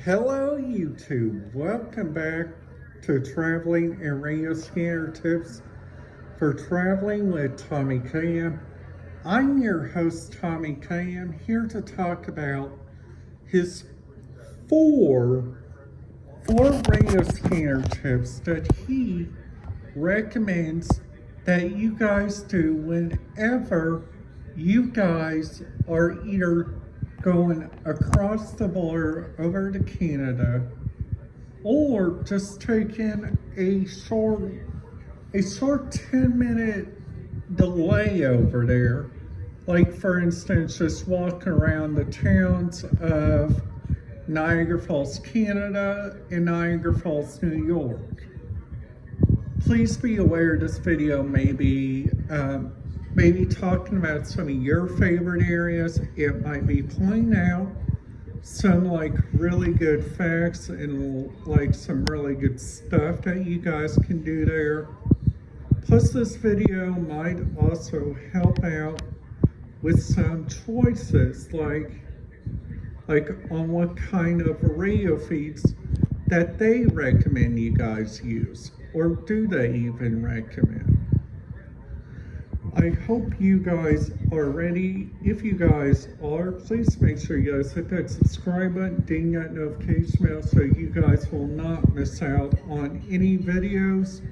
Hello YouTube, welcome back to Traveling and Radio Scanner Tips for Traveling with Tommy Cam. I'm your host Tommy Cam, here to talk about his four radio scanner tips that he recommends that you guys do whenever you guys are either going across the border over to Canada or just taking a short 10-minute delay over there. Like for instance, just walking around the towns of Niagara Falls, Canada and Niagara Falls, New York. Please be aware this video may be talking about some of your favorite areas. It might be pointing out some like really good facts and like some really good stuff that you guys can do there. Plus this video might also help out with some choices like on what kind of radio feeds that they recommend you guys use, or do they even recommend. I hope you guys are ready. If you guys are, please make sure you guys hit that subscribe button, ding that notification bell so you guys will not miss out on any videos.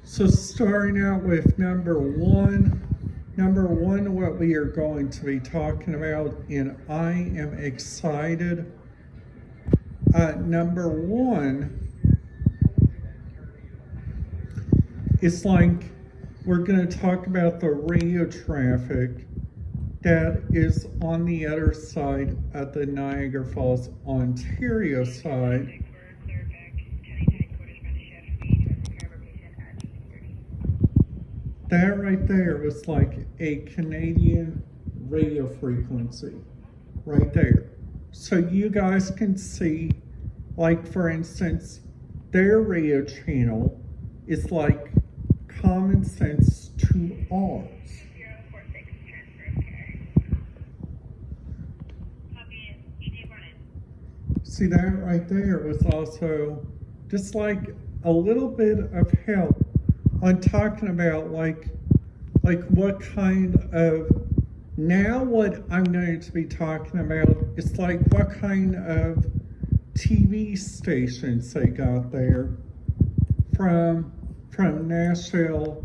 So starting out with number one, what we are going to be talking about, and I am excited. Number one is like, we're going to talk about the radio traffic that is on the other side of the Niagara Falls, Ontario side. That right there was like a Canadian radio frequency right there. So you guys can see, like for instance, their radio channel is like common sense to ours. See, that right there was also just like a little bit of help on talking about like what kind of, now what I'm going to be talking about is like what kind of TV stations they got there from Nashville,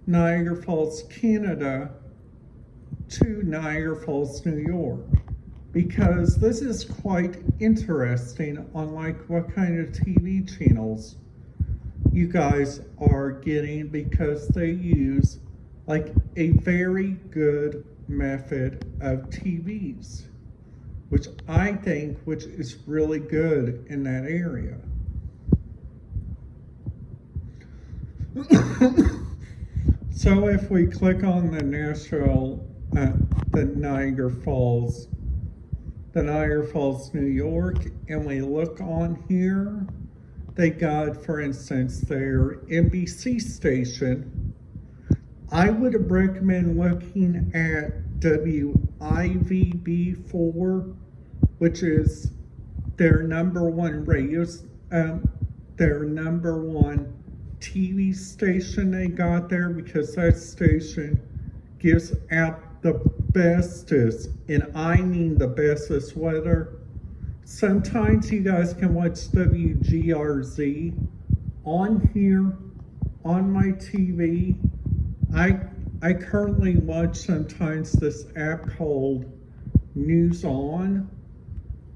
Niagara Falls, Canada to Niagara Falls, New York, because this is quite interesting on like what kind of TV channels you guys are getting, because they use like a very good method of TVs, which I think is really good in that area. So if we click on the Nashville, the Niagara Falls, New York, and we look on here, they got, for instance, their NBC station. I would recommend looking at WIVB4, which is their number one their number one TV station they got there, because that station gives out the bestest, and I mean the bestest weather. Sometimes you guys can watch WGRZ on here on my TV. I currently watch sometimes this app called News On,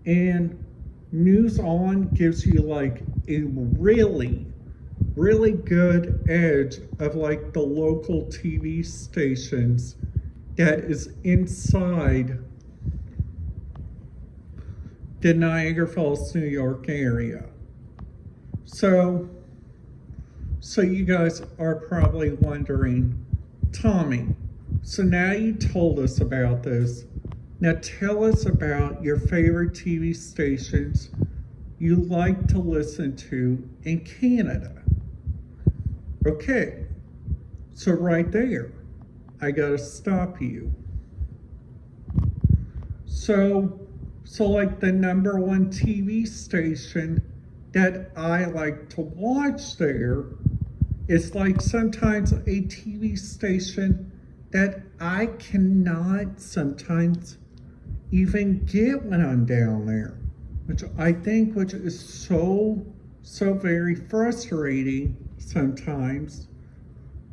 and News On gives you like a really good edge of like the local TV stations that is inside the Niagara Falls, New York area. So you guys are probably wondering, Tommy, so now you told us about this. Now tell us about your favorite TV stations you like to listen to in Canada. Okay, so right there, I gotta stop you. So So like the number one TV station that I like to watch there is like sometimes a TV station that I cannot sometimes even get when I'm down there, which I think which is so very frustrating sometimes.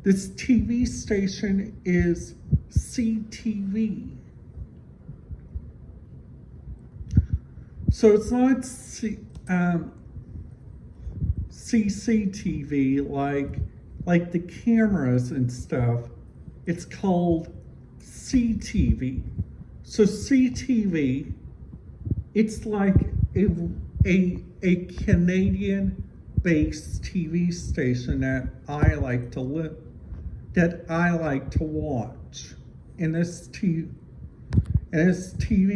This TV station is CTV. So it's not CCTV like the cameras and stuff. It's called CTV. So CTV, it's like a Canadian-based TV station that I like to watch. And this TV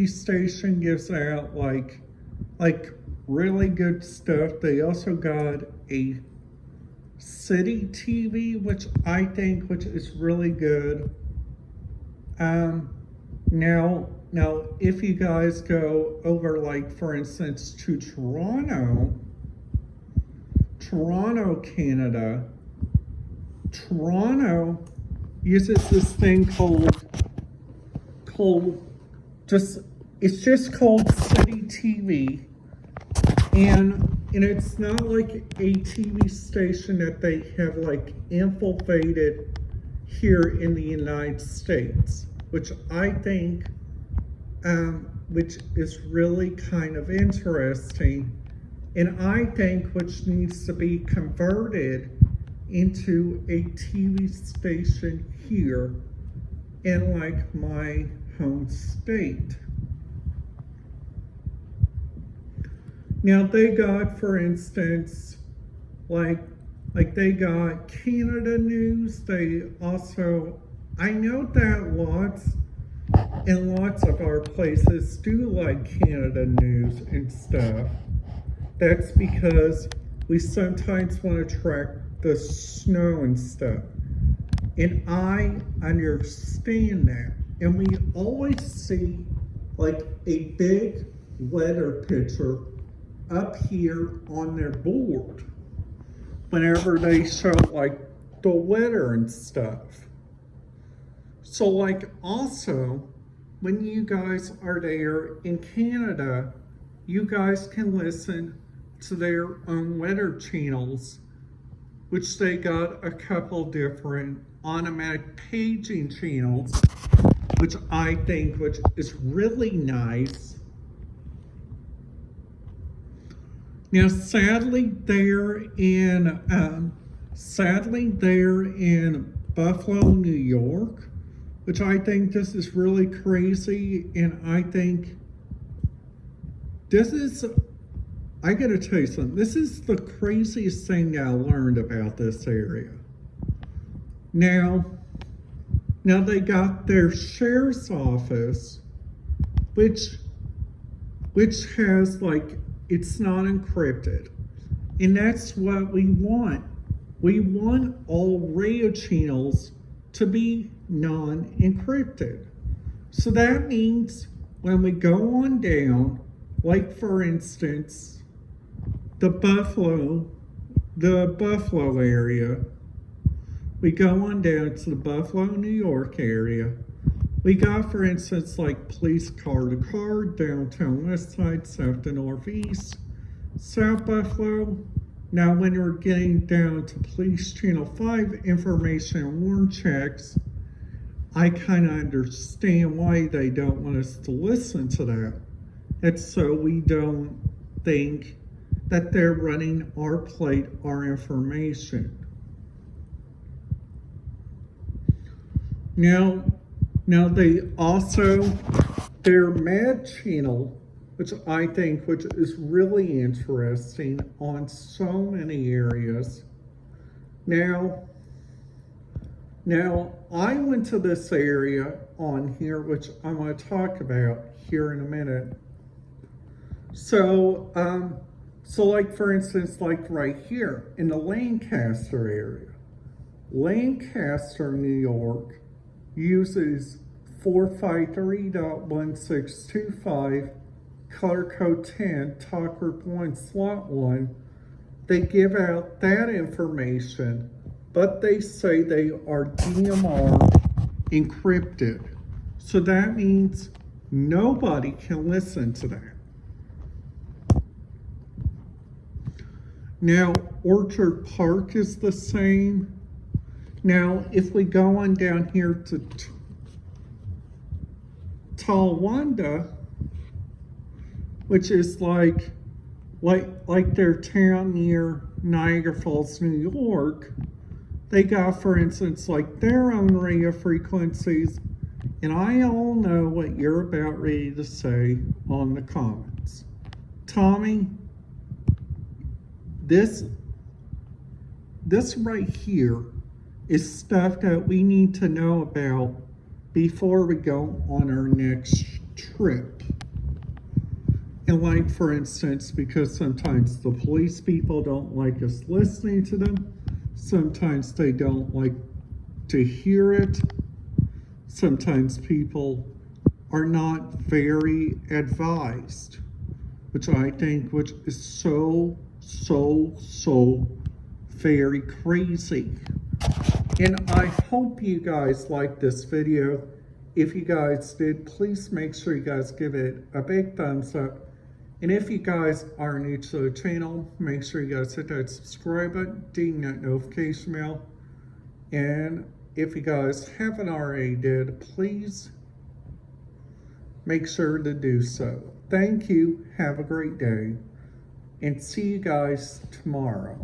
station gives out like really good stuff. They also got a city TV, which I think which is really good. Now if you guys go over, like for instance, to Toronto, Canada, Toronto uses this thing it's just called City TV, and it's not like a TV station that they have like infiltrated here in the United States, which I think which is really kind of interesting, and I think which needs to be converted into a TV station here in like my home state. Now they got, for instance, like they got Canada news. They also, I know that lots of our places do like Canada news and stuff. That's because we sometimes want to track the snow and stuff. And I understand that. And we always see like a big weather picture up here on their board whenever they show like the weather and stuff. So like also, when you guys are there in Canada, you guys can listen to their own weather channels, which they got a couple different automatic paging channels, which I think which is really nice. Now, sadly, there in Buffalo, New York, which I think this is really crazy, and I think I gotta tell you something, this is the craziest thing I learned about this area. Now they got their sheriff's office, which has like, it's not encrypted. And that's what we want. We want all radio channels to be non-encrypted. So that means when we go on down, like for instance, the Buffalo area, we go on down to the Buffalo, New York area. We got, for instance, like police car to car, downtown west side, south to northeast, South Buffalo. Now, when we're getting down to police channel 5, information and warrant checks, I kind of understand why they don't want us to listen to that. It's so we don't think that they're running our plate, our information. Now they also, their Mad channel, which I think which is really interesting on so many areas. Now I went to this area on here, which I'm going to talk about here in a minute. So like for instance, like right here in the Lancaster area, Lancaster, New York, uses 453.1625 color code 10, talk group 1, slot 1, they give out that information, but they say they are DMR encrypted. So that means nobody can listen to that. Now, Orchard Park is the same. Now, if we go on down here to Talawanda, which is like their town near Niagara Falls, New York, they got, for instance, like their own radio frequencies, and I all know what you're about ready to say on the comments. Tommy, this right here is stuff that we need to know about before we go on our next trip. And like, for instance, because sometimes the police people don't like us listening to them, sometimes they don't like to hear it, sometimes people are not very advised, which I think which is so very crazy. And I hope you guys liked this video. If you guys did, please make sure you guys give it a big thumbs up. And if you guys are new to the channel, make sure you guys hit that subscribe button, ding that notification bell. And if you guys haven't already did, please make sure to do so. Thank you, have a great day, and see you guys tomorrow.